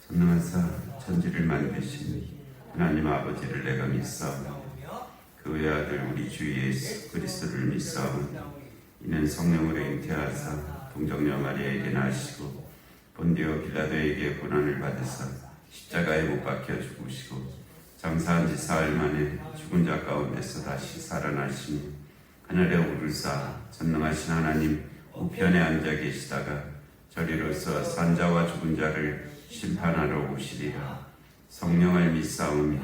전능하사 천지를 만드신 하나님 아버지를 내가 믿사오며 그 외아들 우리 주 예수 그리스도를 믿사오며 이는 성령으로 잉태하사 동정녀 마리아에게 나시고 본디오 빌라도에게 고난을 받으사 십자가에 못 박혀 죽으시고 장사한 지 사흘 만에 죽은 자 가운데서 다시 살아나시며 하늘에 오르사 전능하신 하나님 우편에 앉아 계시다가 저리로서 산자와 죽은 자를 심판하러 오시리라. 성령을 믿사오며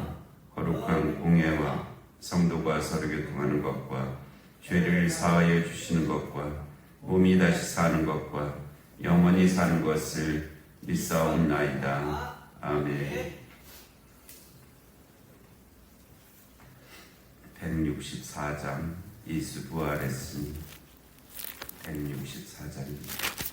거룩한 공예와 성도가 서로 교통하는 것과 죄를 사하여 주시는 것과 몸이 다시 사는 것과 영원히 사는 것을 믿사옵나이다. 아멘. 164장 예수 부활했으니 164장입니다.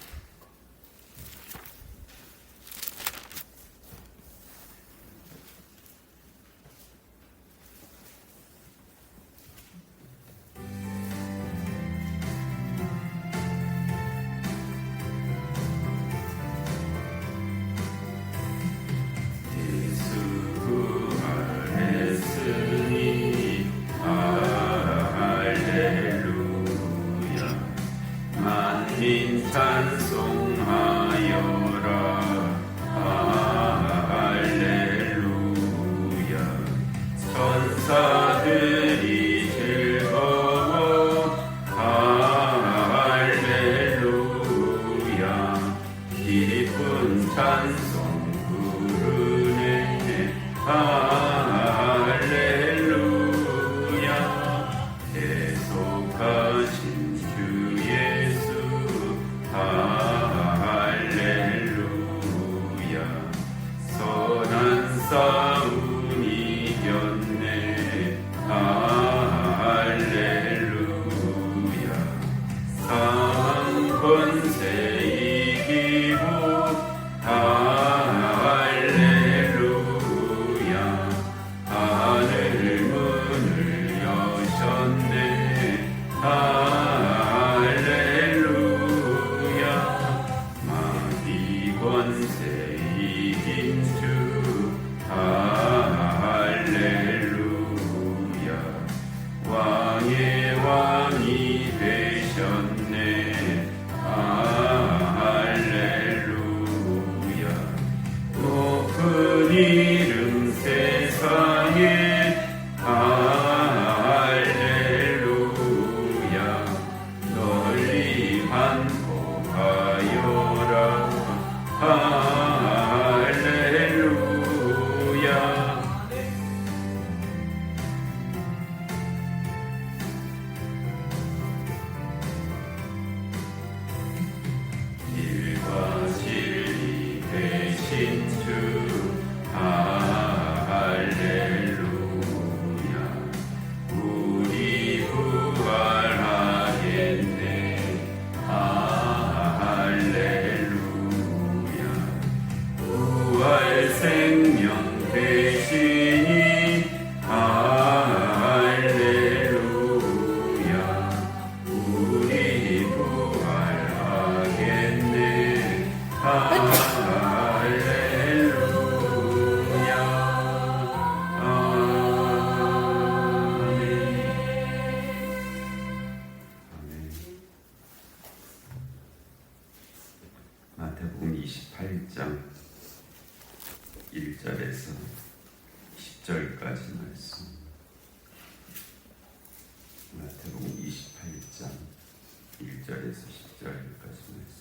마태복음 28장 1절에서 10절까지 말씀. 마태복음 28장 1절에서 10절까지 말씀.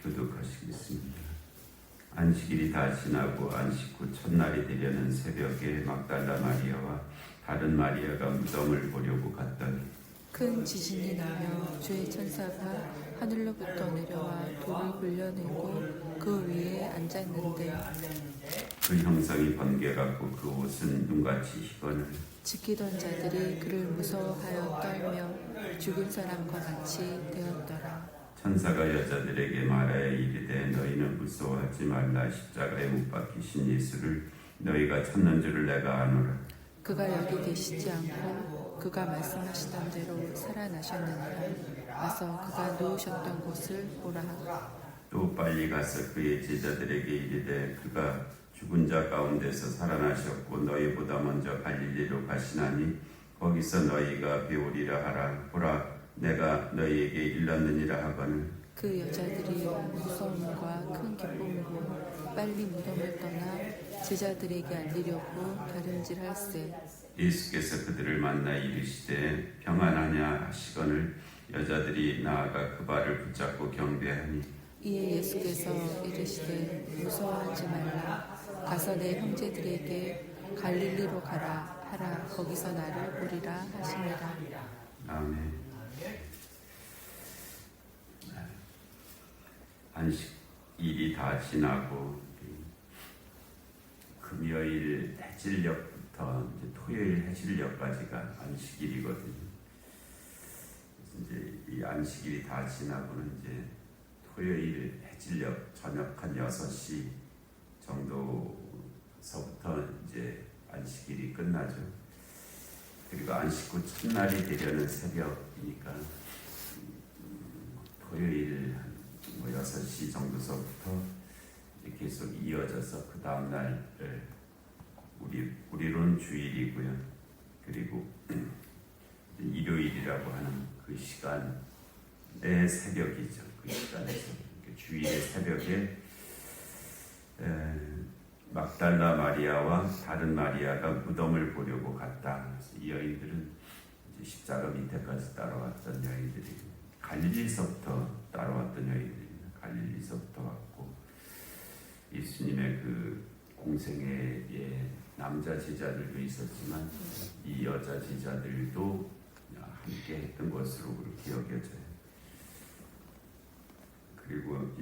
교독하시겠습니다. 안식일이 다 지나고 안식 후 첫날이 되려는 새벽에 막달라 마리아와 다른 마리아가 무덤을 보려고 갔더니 큰 지진이 나며 주의 천사가 하늘로부터 내려와 돌을 굴려내고 그 위에 앉았는데 그 형상이 번개 같고 그 옷은 눈같이 희거늘 지키던 자들이 그를 무서워하여 떨며 죽은 사람과 같이 되었더라. 천사가 여자들에게 말하여 이르되 너희는 무서워하지 말라. 십자가에 못 박히신 예수를 너희가 찾는 줄을 내가 아노라. 그가 여기 계시지 않고 그가 말씀하시던 대로 살아나셨느니라. 와서 그가 누우셨던 곳을 보라. 또 빨리 가서 그의 제자들에게 이르되 그가 죽은 자 가운데서 살아나셨고 너희보다 먼저 갈릴리로 가시나니 거기서 너희가 배우리라 하라. 보라 내가 너희에게 일렀느니라 하거늘. 그 여자들이 무서움과 큰 기쁨으로 빨리 무덤을 떠나 제자들에게 알리려고 다름질할세. 예수께서 그들을 만나 이르시되 평안하냐 하시거늘 여자들이 나아가 그 발을 붙잡고 경배하니 이에 예수께서 이르시되 무서워하지 말라. 가서 내 형제들에게 갈릴리로 가라 하라. 거기서 나를 보리라 하시니라. 아멘. 안식일이 다 지나고 금요일 해질녘부터 이제 토요일 해질녘까지가 안식일이거든요. 이제 이 안식일이 다 지나고는 이제 토요일 해질녘 저녁 한 6시 정도서부터 이제 안식일이 끝나죠. 그리고 안식 후 첫날이 되려는 새벽이니까 토요일 한 6시 정도서부터 계속 이어져서 그 다음날 우리로는 주일이고요. 그리고 일요일이라고 하는 그 시간의 새벽이죠. 그 시간에서 주일의 새벽에 막달라 마리아와 다른 마리아가 무덤을 보려고 갔다. 이 여인들은 이제 십자가 밑에까지 따라왔던 여인들이고 갈릴리서부터 따라왔던 여인들입니다. 갈릴리서부터 왔고 예수님의 그 공생애에 남자 제자들도 있었지만 이 여자 제자들도 함께 했던 것으로 그렇게 여겨져요. 그리고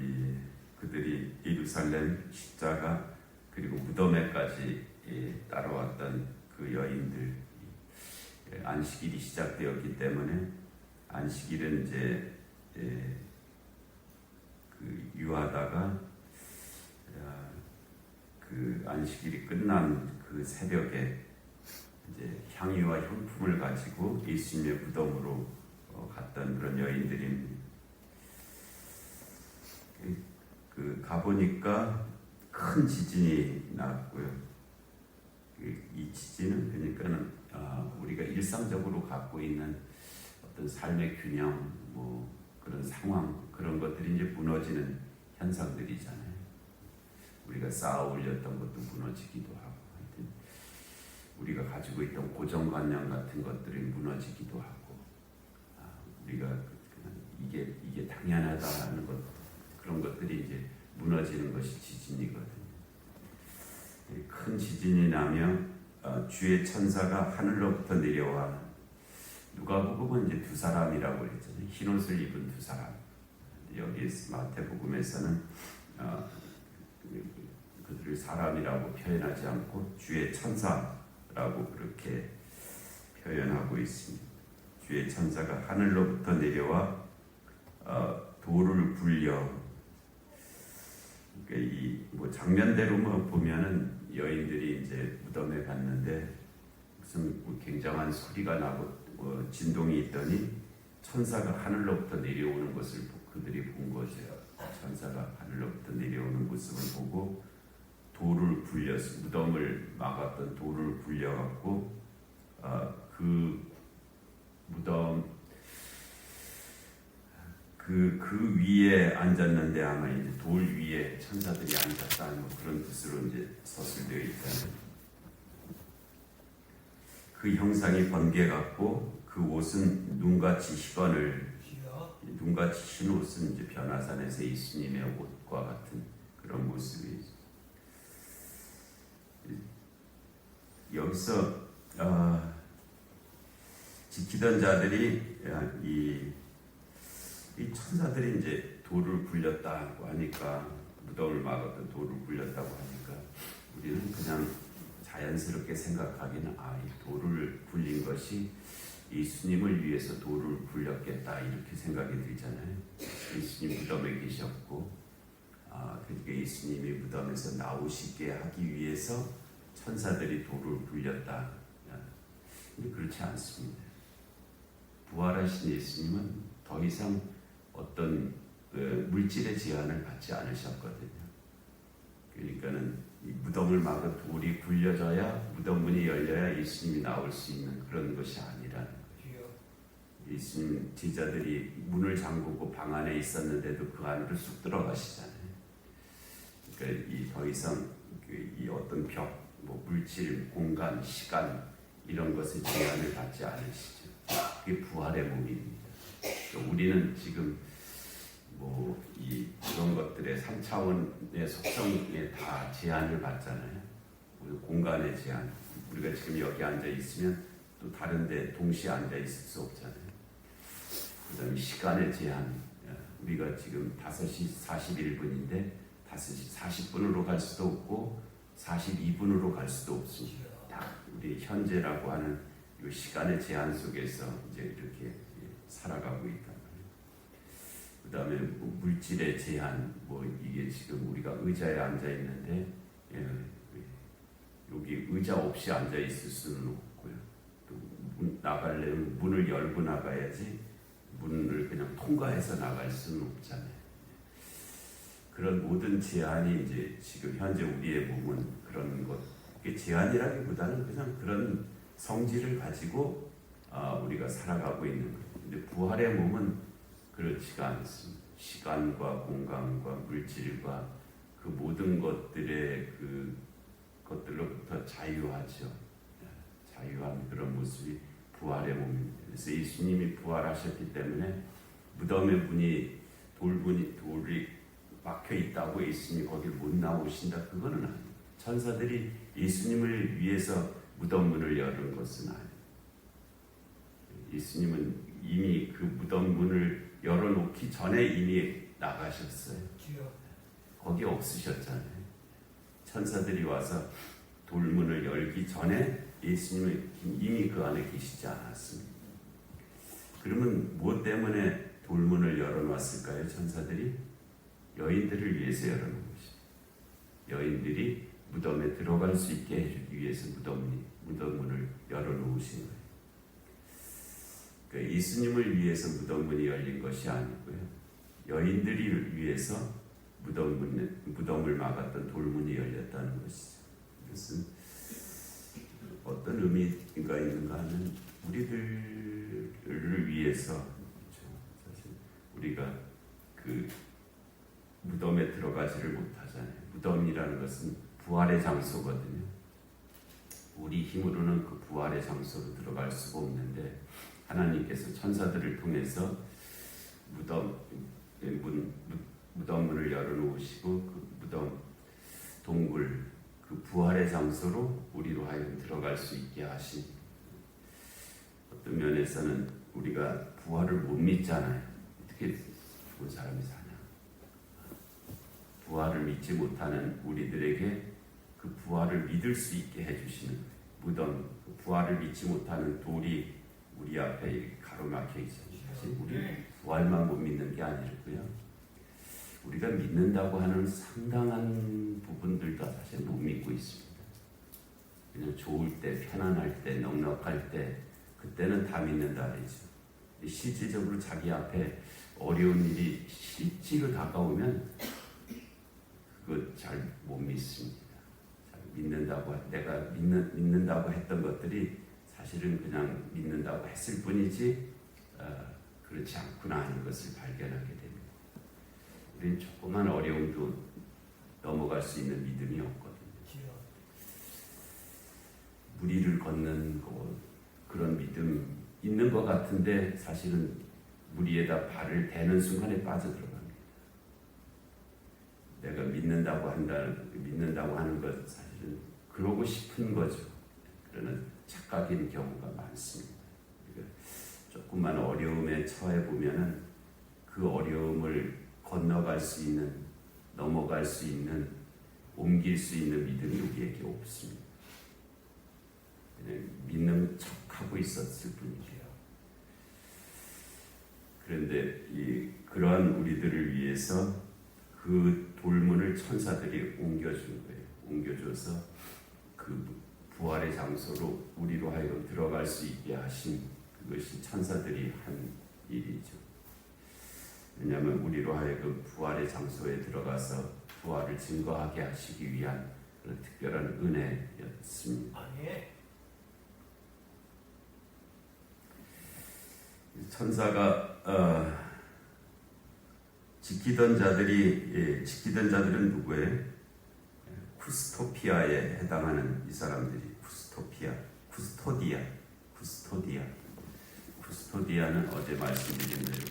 그들이 예루살렘 십자가 그리고 무덤에까지 따라왔던 그 여인들, 안식일이 시작되었기 때문에 안식일은 이제 그 유하다가 그 안식일이 끝난 그 새벽에 이제 향유와 향품을 가지고 예수님의 무덤으로 갔던 그런 여인들입니다. 그 가보니까 큰 지진이 났고요. 이 지진은 그러니까는 우리가 일상적으로 갖고 있는 어떤 삶의 균형, 뭐 그런 상황 그런 것들이 이제 무너지는 현상들이잖아요. 우리가 쌓아 올렸던 것도 무너지기도 하고, 하여튼 우리가 가지고 있던 고정관념 같은 것들이 무너지기도 하고, 우리가 그냥 이게 당연하다는 것 그런 것들이 이제 무너지는 것이 지진이거든요. 큰 지진이 나면 주의 천사가 하늘로부터 내려와 누가복음은 이제 두 사람이라고 그랬잖아요. 흰 옷을 입은 두 사람. 여기 마태복음에서는 그들을 사람이라고 표현하지 않고 주의 천사라고 그렇게 표현하고 있습니다. 주의 천사가 하늘로부터 내려와 돌을 굴려. 그러니까 뭐 장면대로만 보면은 여인들이 이제 무덤에 갔는데 무슨 굉장한 소리가 나고 진동이 있더니 천사가 하늘로부터 내려오는 것을 그들이 본 거죠. 천사가 하늘로부터 내려오는 모습을 보고 돌을 굴려서 무덤을 막았던 돌을 굴려갖고 그 무덤 그 위에 앉았는데 아마 이제 돌 위에 천사들이 앉았다는 뭐 그런 뜻으로 이제 서술되어 있다는 그 형상이 번개 같고 그 옷은 눈같이 희건을 눈같이 흰 옷은 이제 변화산에서 예수님의 옷과 같은 그런 모습이죠. 여기서 지키던 자들이 이 천사들이 이제 돌을 굴렸다고 하니까 무덤을 막았던 돌을 굴렸다고 하니까 우리는 그냥 자연스럽게 생각하기는 이 돌을 굴린 것이 예수님을 위해서 돌을 굴렸겠다 이렇게 생각이 들잖아요. 예수님 무덤에 계셨고 그러니까 예수님이 무덤에서 나오시게 하기 위해서 천사들이 돌을 굴렸다. 근데 그렇지 않습니다. 부활하신 예수님은 더 이상 어떤 물질의 제한을 받지 않으셨거든요. 그러니까는 이 무덤을 막은 돌이 굴려져야 무덤 문이 열려야 예수님이 나올 수 있는 그런 것이 아니라는 거예요. 예수님 제자들이 문을 잠그고 방 안에 있었는데도 그 안으로 쑥 들어가시잖아요. 그러니까 이 더 이상 이 어떤 벽, 뭐 물질, 공간, 시간 이런 것의 제한을 받지 않으시죠. 그게 부활의 몸입니다. 그러니까 우리는 지금 뭐 이런 것들의 3차원의 속성에 다 제한을 받잖아요. 우리 공간의 제한. 우리가 지금 여기 앉아 있으면 또 다른데 동시에 앉아 있을 수 없잖아요. 그다음에 시간의 제한. 우리가 지금 5시 41분인데 5시 40분으로 갈 수도 없고 42분으로 갈 수도 없습니다. 딱 우리 현재라고 하는 이 시간의 제한 속에서 이제 이렇게 살아가고 있다. 그 다음에 물질의 제한, 뭐 이게 지금 우리가 의자에 앉아 있는데 여기 의자 없이 앉아 있을 수는 없고요. 또 나가려면 문을 열고 나가야지 문을 그냥 통과해서 나갈 수는 없잖아요. 그런 모든 제한이 이제 지금 현재 우리의 몸은 그런 것, 그게 제한이라기보다는 그냥 그런 성질을 가지고 우리가 살아가고 있는 거예요. 근데 부활의 몸은 그렇지가 않습니다. 시간과 공간과 물질과 그 모든 것들의 그 것들로부터 자유하죠. 자유한 그런 모습이 부활의 몸입니다. 그래서 예수님이 부활하셨기 때문에 무덤의 문이 돌이 막혀 있다고 예수님이 거길 못 나오신다, 그거는 아니에요. 천사들이 예수님을 위해서 무덤 문을 열은 것은 아니에요. 예수님은 이미 그 무덤 문을 열어놓기 전에 이미 나가셨어요. 거기 없으셨잖아요. 천사들이 와서 돌문을 열기 전에 예수님은 이미 그 안에 계시지 않았습니다. 그러면 무엇 때문에 돌문을 열어놨을까요? 천사들이 여인들을 위해서 열어놓은 것입니다. 여인들이 무덤에 들어갈 수 있게 해주기 위해서 무덤문을 열어놓으신 거예요. 그러니까 예수님을 위해서 무덤문이 열린 것이 아니고요. 여인들이 위해서 무덤을 막았던 돌문이 열렸다는 것이죠. 이것은 어떤 의미가 있는가 하면 우리들을 위해서, 그렇죠. 사실 우리가 그 무덤에 들어가지를 못하잖아요. 무덤이라는 것은 부활의 장소거든요. 우리 힘으로는 그 부활의 장소로 들어갈 수가 없는데 하나님께서 천사들을 통해서 무덤문을 열어놓으시고 그 무덤 동굴 그 부활의 장소로 우리로 하여금 들어갈 수 있게 하신. 어떤 면에서는 우리가 부활을 못 믿잖아요. 어떻게 죽은 사람이 사냐. 부활을 믿지 못하는 우리들에게 그 부활을 믿을 수 있게 해주시는 거예요. 무덤, 그 부활을 믿지 못하는 돌이 우리 앞에 가로막혀 있어요. 사실 우리 부활만 못 믿는 게 아니고요. 우리가 믿는다고 하는 상당한 부분들도 사실 못 믿고 있습니다. 그냥 좋을 때, 편안할 때, 넉넉할 때, 그때는 다 믿는다 그러죠. 실질적으로 자기 앞에 어려운 일이 실제로 다가오면 그거 잘 못 믿습니다. 잘 믿는다고, 내가 믿는다고 했던 것들이 사실은 그냥 믿는다고 했을 뿐이지 그렇지 않구나 하는 것을 발견하게 됩니다. 우리는 조그만 어려움도 넘어갈 수 있는 믿음이 없거든요. 무리를 걷는 그런 믿음 있는 것 같은데 사실은 무리에다 발을 대는 순간에 빠져들어갑니다. 내가 믿는다고 하는 것 사실은 그러고 싶은 거죠. 그러는 착각인 경우가 많습니다. 그러니까 조금만 어려움에 처해 보면은 그 어려움을 건너갈 수 있는, 넘어갈 수 있는, 옮길 수 있는 믿음이 우리에게 없습니다. 그냥 믿는 척하고 있었을 뿐이에요. 그런데 그러한 우리들을 위해서 그 돌문을 천사들이 옮겨준 거예요. 옮겨줘서 그 부활의 장소로 우리로 하여금 들어갈 수 있게 하신 그 그것이 천사들이 한 일이죠. 왜냐하면 우리로 하여금 부활의 장소에 들어가서 부활을 증거하게 하시기 위한 그런 특별한 은혜였습니다. 천사가 지키던 자들은 누구예요? 쿠스토피아에 해당하는 이 사람들이 쿠스토디아는 어제 말씀드린 대로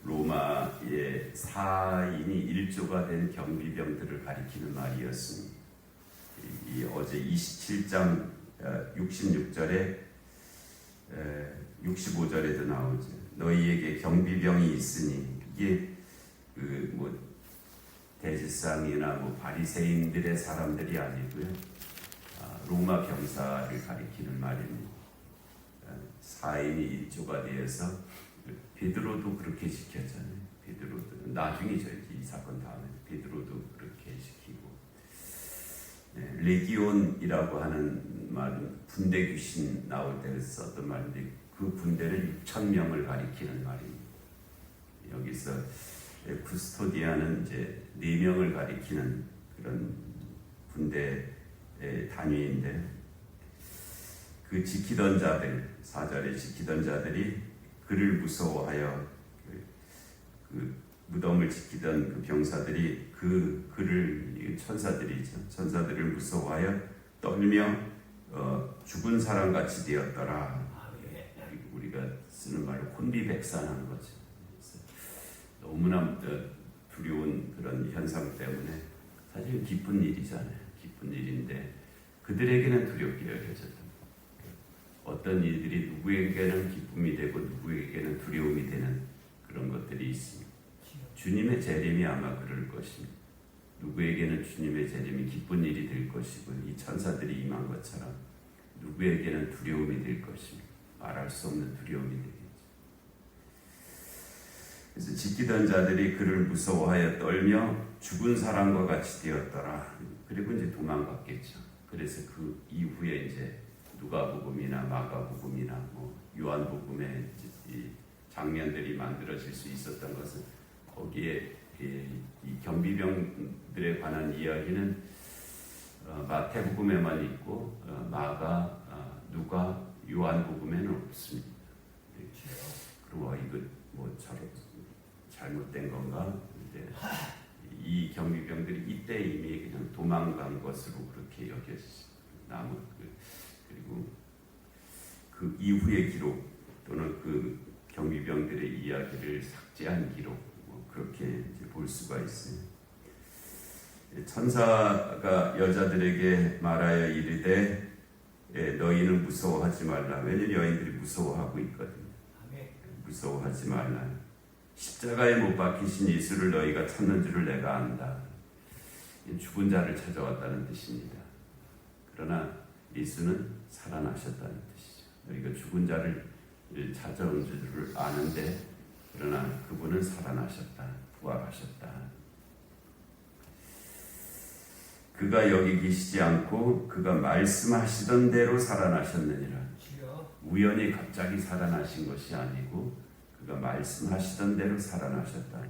로마의 4인이 1조가 된 경비병들을 가리키는 말이었습니다. 이 어제 27장 66절에 65절에도 나오죠. 너희에게 경비병이 있으니 이게 대제사장이나 바리새인들의 사람들이 아니고요. 로마 병사를 가리키는 말입니다. 4인이 1조가 되어서 베드로도 그렇게 지켰잖아요. 베드로도 나중이죠. 이 사건 다음에 베드로도 그렇게 지키고 레기온이라고 하는 말은 군대 귀신 나올 때 썼던 말인데 그 군대는 6,000명을 가리키는 말입니다. 여기서 쿠스토디아는 이제 4명을 가리키는 그런 군대 단위인데 그 지키던 자들 4절에 지키던 자들이 그를 무서워하여 그 무덤을 지키던 그 병사들이 그를 천사들을 무서워하여 떨며 죽은 사람같이 되었더라. 우리가 쓰는 말로 혼비백산한 거죠. 너무나 두려운 그런 현상 때문에 사실 기쁜 일이잖아요. 기쁜 일인데 그들에게는 두렵게 여겨졌다. 어떤 일들이 누구에게는 기쁨이 되고 누구에게는 두려움이 되는 그런 것들이 있습니다. 주님의 재림이 아마 그럴 것입니다. 누구에게는 주님의 재림이 기쁜 일이 될 것이고 이 천사들이 임한 것처럼 누구에게는 두려움이 될 것입니다. 말할 수 없는 두려움이 되겠죠. 그래서 지키던 자들이 그를 무서워하여 떨며 죽은 사람과 같이 되었더라. 그리고 이제 도망갔겠죠. 그래서 그 이후에 이제 누가복음이나 마가복음이나 요한복음의 이 장면들이 만들어질 수 있었던 것은 거기에 이 경비병들에 관한 이야기는 마태복음에만 있고 마가, 누가, 요한복음에는 없습니다. 그럼 이거 잘못된 건가? 근데 이 경비병들이 이때 이미 그냥 도망간 것으로 그렇게 여겨졌습니다. 그리고 그 이후의 기록 또는 그 경비병들의 이야기를 삭제한 기록 그렇게 이제 볼 수가 있어요. 천사가 여자들에게 말하여 이르되 너희는 무서워하지 말라. 왜냐하면 여인들이 무서워하고 있거든요. 무서워하지 말라. 십자가에 못 박히신 예수를 너희가 찾는 줄을 내가 안다. 죽은 자를 찾아왔다는 뜻입니다. 그러나 예수는 살아나셨다는 뜻이죠. 너희가 죽은 자를 찾아온 줄을 아는데 그러나 그분은 살아나셨다. 부활하셨다. 그가 여기 계시지 않고 그가 말씀하시던 대로 살아나셨느니라. 우연히 갑자기 살아나신 것이 아니고 그가 말씀하시던 대로 살아나셨다.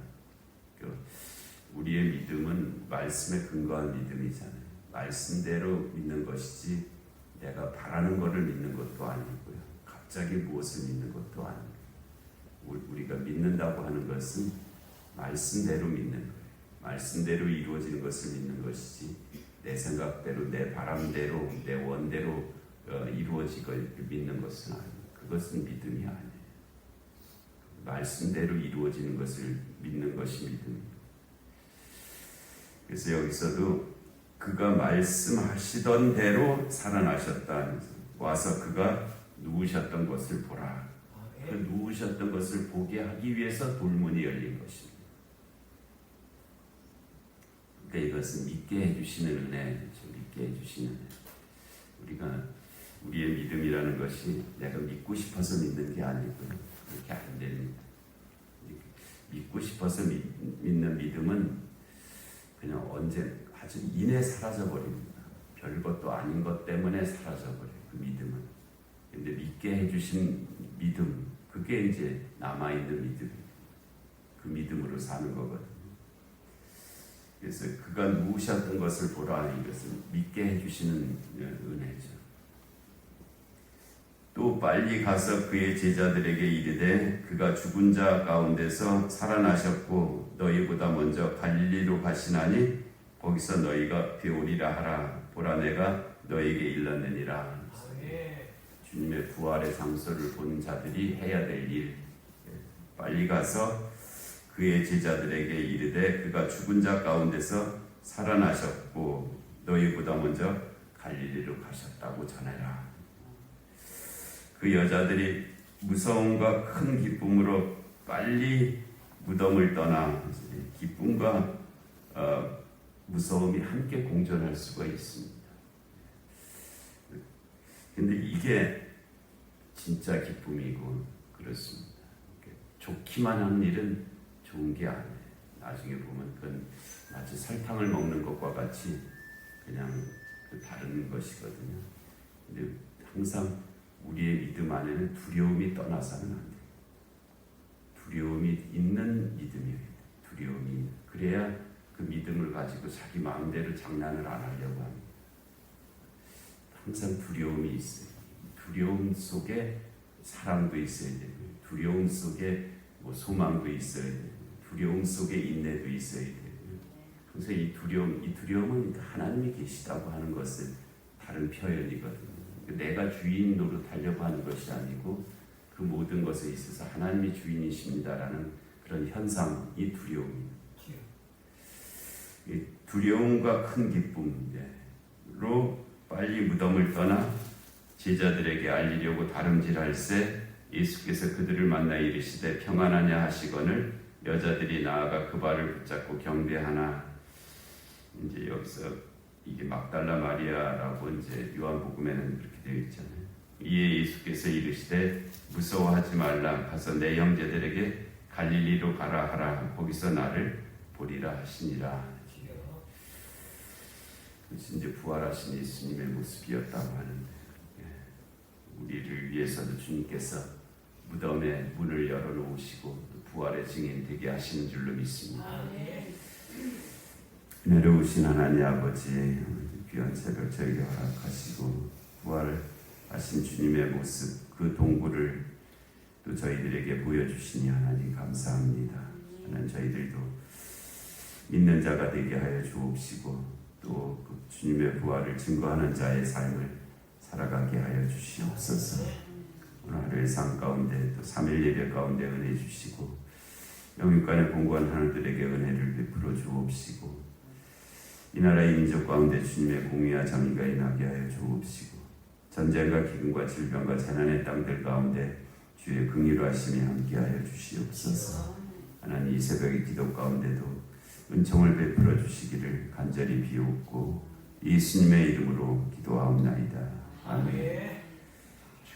우리의 믿음은 말씀에 근거한 믿음이잖아요. 말씀대로 믿는 것이지 내가 바라는 것을 믿는 것도 아니고요. 갑자기 무엇을 믿는 것도 아니고 우리가 믿는다고 하는 것은 말씀대로 믿는 거예요. 말씀대로 이루어지는 것을 믿는 것이지 내 생각대로 내 바람대로 내 원대로 이루어지고 믿는 것은 아니에요. 그것은 믿음이 아니에요. 말씀대로 이루어지는 것을 믿는 것이 믿음입니다. 그래서 여기서도 그가 말씀하시던 대로 살아나셨다. 와서 그가 누우셨던 것을 보라. 그 누우셨던 것을 보게 하기 위해서 돌문이 열린 것입니다. 그러니까 이것은 믿게 해주시는 은혜, 믿게 해주시는 은혜. 우리가 우리의 믿음이라는 것이 내가 믿고 싶어서 믿는 게 아니고요. 그렇게 안 됩니다. 믿고 싶어서 믿는 믿음은 그냥 언제 아주 이내 사라져 버립니다. 별것도 아닌 것 때문에 사라져 버려요. 그 믿음은 근데 믿게 해주신 믿음, 그게 이제 남아있는 믿음, 그 믿음으로 사는 거거든요. 그래서 그가 누우셨던 것을 보라, 이것은 믿게 해주시는 은혜죠. 또 빨리 가서 그의 제자들에게 이르되 그가 죽은 자 가운데서 살아나셨고 너희보다 먼저 갈릴리로 가시나니 거기서 너희가 배우리라 하라. 보라, 내가 너희에게 일렀느니라. 주님의 부활의 장소를 본 자들이 해야 될 일, 빨리 가서 그의 제자들에게 이르되 그가 죽은 자 가운데서 살아나셨고 너희보다 먼저 갈릴리로 가셨다고 전해라. 그 여자들이 무서움과 큰 기쁨으로 빨리 무덤을 떠나 기쁨과 무서움이 함께 공존할 수가 있습니다. 근데 이게 진짜 기쁨이고 그렇습니다. 좋기만 한 일은 좋은 게 아니에요. 나중에 보면 그건 마치 설탕을 먹는 것과 같이 그냥 다른 것이거든요. 근데 항상 우리의 믿음 안에는 두려움이 떠나서는 안 돼요. 두려움이 있는 믿음이에요. 두려움이. 그래야 그 믿음을 가지고 자기 마음대로 장난을 안 하려고 합니다. 항상 두려움이 있어요. 두려움 속에 사랑도 있어야 되고, 두려움 속에 소망도 있어야 되고, 두려움 속에 인내도 있어야 되고. 그래서 이 두려움은 하나님이 계시다고 하는 것은 다른 표현이거든요. 내가 주인 노릇하려고 하는 것이 아니고 그 모든 것에 있어서 하나님이 주인이십니다라는 그런 현상이 두려움입니다. 이 두려움과 큰 기쁨으로 빨리 무덤을 떠나 제자들에게 알리려고 다름질할새 예수께서 그들을 만나 이르시되 평안하냐 하시거늘 여자들이 나아가 그 발을 붙잡고 경배하나. 이제 여기서 이게 막달라 마리아라고 이제 요한복음에는 그렇게 되어 있잖아요. 이에 예수께서 이르시되 무서워하지 말라. 가서 내 형제들에게 갈릴리로 가라 하라. 거기서 나를 보리라 하시니라. 그것이 이제 부활하신 예수님의 모습이었다고 하는데, 우리를 위해서도 주님께서 무덤의 문을 열어놓으시고 부활의 증인 되게 하시는 줄로 믿습니다. 은혜로우신 하나님 아버지, 귀한 새벽 저에게 허락하시고 부활하신 주님의 모습, 그 동굴을 또 저희들에게 보여주시니 하나님 감사합니다. 하나님, 저희들도 믿는 자가 되게 하여 주옵시고 또 그 주님의 부활을 증거하는 자의 삶을 살아가게 하여 주시옵소서. 오늘 하루의 삶 가운데 또 3일 예배 가운데 은혜 주시고 영육간의 공고한 하늘들에게 은혜를 베풀어 주옵시고 이 나라의 민족 가운데 주님의 공의와 정의가 임하게 하여 주옵시고 전쟁과 기근과 질병과 재난의 땅들 가운데 주의 긍휼하심이 함께하여 주시옵소서. 하나님, 이 새벽의 기도 가운데도 은총을 베풀어 주시기를 간절히 비옵고 예수님의 이름으로 기도하옵나이다. 아멘.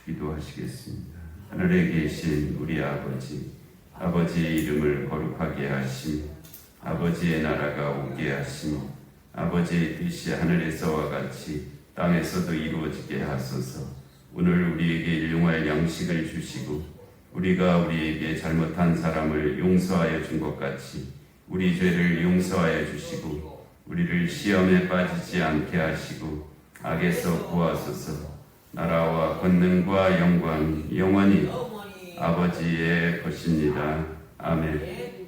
기도하시겠습니다. 하늘에 계신 우리 아버지, 아버지의 이름을 거룩하게 하시며 아버지의 나라가 오게 하시며 아버지의 뜻이 하늘에서와 같이 땅에서도 이루어지게 하소서. 오늘 우리에게 일용할 양식을 주시고 우리가 우리에게 잘못한 사람을 용서하여 준 것 같이 우리 죄를 용서하여 주시고 우리를 시험에 빠지지 않게 하시고 악에서 구하소서. 나라와 권능과 영광 영원히 아버지의 것입니다. 아멘.